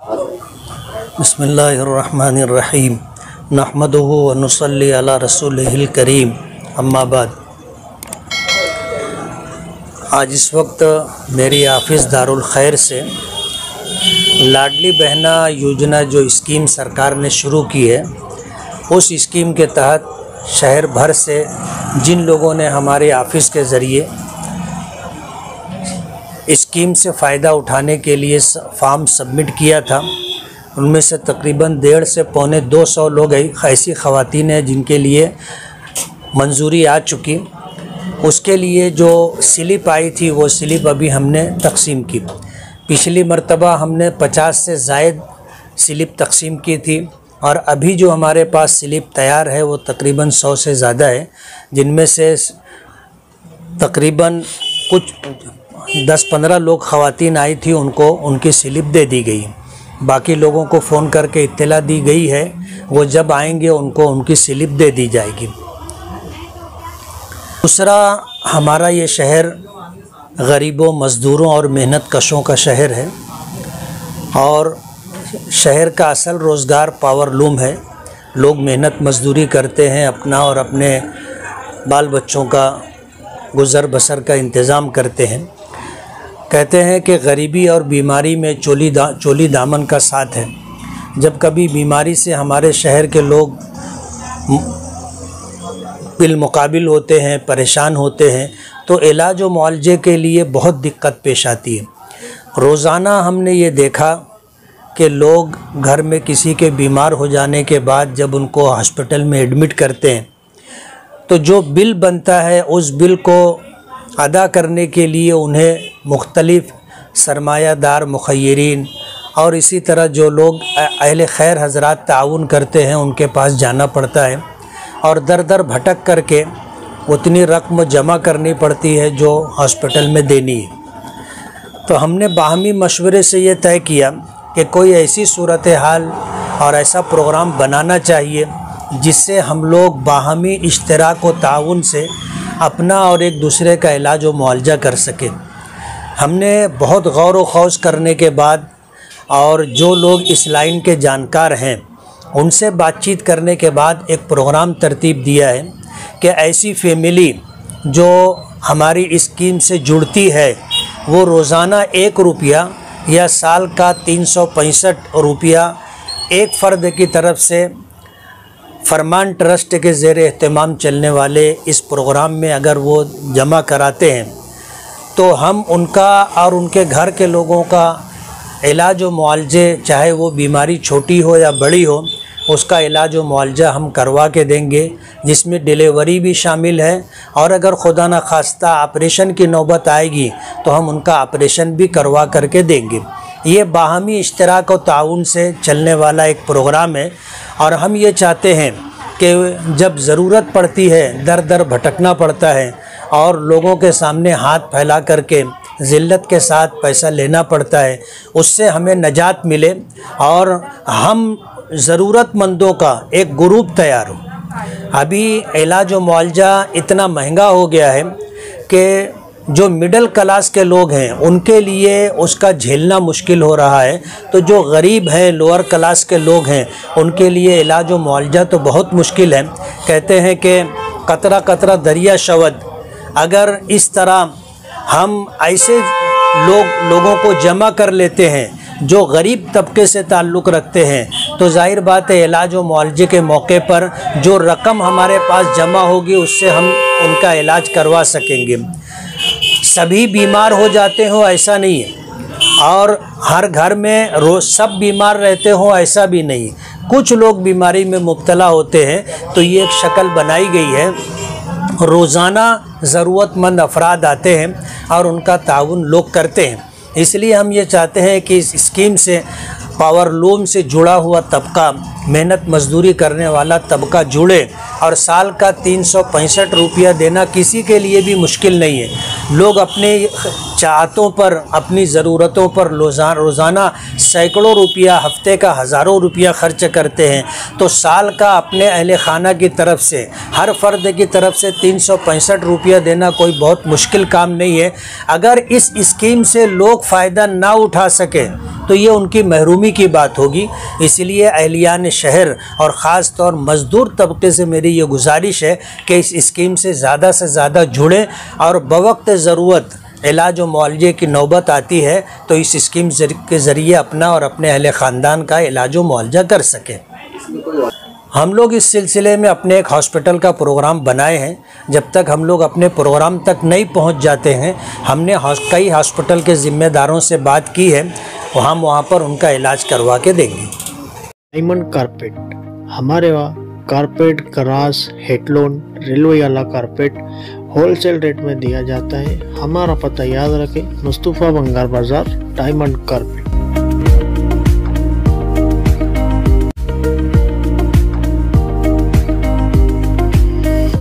बिस्मिल्लाहिर्रहमानिर्रहीम नहमदुहु व नुसल्ली अला रसूलिहिल करीम अम्मा बाद। आज इस वक्त मेरी ऑफिस दारुल खैर से लाडली बहना योजना जो स्कीम सरकार ने शुरू की है, उस स्कीम के तहत शहर भर से जिन लोगों ने हमारे ऑफिस के ज़रिए स्कीम से फ़ायदा उठाने के लिए फॉर्म सबमिट किया था, उनमें से तकरीबन 150 से पौने 200 लोग ऐसी ख़वातीन हैं जिनके लिए मंजूरी आ चुकी। उसके लिए जो स्लिप आई थी वो स्लिप अभी हमने तकसीम की। पिछली मर्तबा हमने 50 से ज़ायद स्लिप तकसीम की थी और अभी जो हमारे पास स्लिप तैयार है वो तकरीबन 100 से ज़्यादा है, जिनमें से तकरीबन कुछ 10-15 लोग ख़वातीन आई थी, उनको उनकी स्लिप दे दी गई। बाकी लोगों को फ़ोन करके इत्तला दी गई है, वो जब आएंगे उनको उनकी स्लिप दे दी जाएगी। दूसरा, हमारा ये शहर गरीबों, मज़दूरों और मेहनत कशों का शहर है और शहर का असल रोज़गार पावरलूम है। लोग मेहनत मज़दूरी करते हैं, अपना और अपने बाल बच्चों का गुज़र बसर का इंतज़ाम करते हैं। कहते हैं कि गरीबी और बीमारी में चोली दामन का साथ है। जब कभी बीमारी से हमारे शहर के लोग बिलमुकाबिल होते हैं, परेशान होते हैं, तो इलाज व मुआलजे के लिए बहुत दिक्कत पेश आती है। रोज़ाना हमने ये देखा कि लोग घर में किसी के बीमार हो जाने के बाद जब उनको हॉस्पिटल में एडमिट करते हैं तो जो बिल बनता है उस बिल को अदा करने के लिए उन्हें मुख्तलिफ़ सरमायादार मुखय्यरीन और इसी तरह जो लोग अहले खैर हज़रात ताउन करते हैं उनके पास जाना पड़ता है और दर दर भटक करके उतनी रकम जमा करनी पड़ती है जो हॉस्पिटल में देनी है। तो हमने बाहमी मशवरे से ये तय किया कि कोई ऐसी सूरत हाल और ऐसा प्रोग्राम बनाना चाहिए जिससे हम लोग बाहमी इश्तराक व ताउन से अपना और एक दूसरे का इलाज व मुआलजा कर सकें। हमने बहुत गौर व खौज करने के बाद और जो लोग इस लाइन के जानकार हैं उनसे बातचीत करने के बाद एक प्रोग्राम तरतीब दिया है कि ऐसी फैमिली जो हमारी स्कीम से जुड़ती है वो रोज़ाना 1 रुपया या साल का 365 रुपया एक फ़र्द की तरफ से फरमान ट्रस्ट के ज़ेर एहतमाम चलने वाले इस प्रोग्राम में अगर वो जमा कराते हैं तो हम उनका और उनके घर के लोगों का इलाज व मुआलजे, चाहे वो बीमारी छोटी हो या बड़ी हो, उसका इलाज व मुआलजा हम करवा के देंगे, जिसमें डिलीवरी भी शामिल है और अगर खुदा न खास्ता ऑपरेशन की नौबत आएगी तो हम उनका ऑपरेशन भी करवा करके देंगे। ये बाहमी इश्तराक व ताउन से चलने वाला एक प्रोग्राम है और हम ये चाहते हैं कि जब ज़रूरत पड़ती है दर दर भटकना पड़ता है और लोगों के सामने हाथ फैला करके ज़िल्लत के साथ पैसा लेना पड़ता है, उससे हमें नजात मिले और हम ज़रूरतमंदों का एक ग्रुप तैयार हो। अभी इलाज व मुआलजा इतना महंगा हो गया है कि जो मिडिल क्लास के लोग हैं उनके लिए उसका झेलना मुश्किल हो रहा है, तो जो गरीब हैं, लोअर क्लास के लोग हैं, उनके लिए इलाज व मुआलजा तो बहुत मुश्किल है। कहते हैं कि कतरा कतरा दरिया शवद। अगर इस तरह हम ऐसे लोगों को जमा कर लेते हैं जो गरीब तबके से ताल्लुक़ रखते हैं तो जाहिर बात है इलाज व मुआलजे के मौके पर जो रकम हमारे पास जमा होगी उससे हम उनका इलाज करवा सकेंगे। सभी बीमार हो जाते हो ऐसा नहीं है और हर घर में रोज़ सब बीमार रहते हो ऐसा भी नहीं। कुछ लोग बीमारी में मुब्तला होते हैं तो ये एक शक्ल बनाई गई है। रोज़ाना ज़रूरतमंद अफराद आते हैं और उनका ताउन लोग करते हैं। इसलिए हम ये चाहते हैं कि इस स्कीम से पावरलूम से जुड़ा हुआ तबका, मेहनत मजदूरी करने वाला तबका जुड़े और साल का 365 रुपया देना किसी के लिए भी मुश्किल नहीं है। लोग अपने चाहतों पर, अपनी ज़रूरतों पर रोज़ाना सैकड़ों रुपया, हफ्ते का हज़ारों रुपया खर्च करते हैं, तो साल का अपने अहले खाना की तरफ से, हर फ़र्द की तरफ से 365 रुपया देना कोई बहुत मुश्किल काम नहीं है। अगर इस स्कीम से लोग फ़ायदा ना उठा सके तो ये उनकी महरूमी की बात होगी। इसलिए अहलियान शहर और ख़ास तौर मज़दूर तबके से मेरी ये गुजारिश है कि इस स्कीम से ज़्यादा जुड़ें और बवक्त ज़रूरत इलाज व मुआलजे की नौबत आती है तो इस स्कीम के ज़रिए अपना और अपने अहले ख़ानदान का इलाज व मुआलजा कर सकें। हम लोग इस सिलसिले में अपने एक हॉस्पिटल का प्रोग्राम बनाए हैं। जब तक हम लोग अपने प्रोग्राम तक नहीं पहुंच जाते हैं, हमने कई हॉस्पिटल के ज़िम्मेदारों से बात की है, हम वहां पर उनका इलाज करवा के देंगे। डायमंड कारपेट, हमारे वहाँ कारपेट, गराज, हेडलोन, रेलवे वाला कारपेट होलसेल रेट में दिया जाता है। हमारा पता याद रखें, मुस्तफ़ा बंगार बाज़ार, डायमंड कारपेट।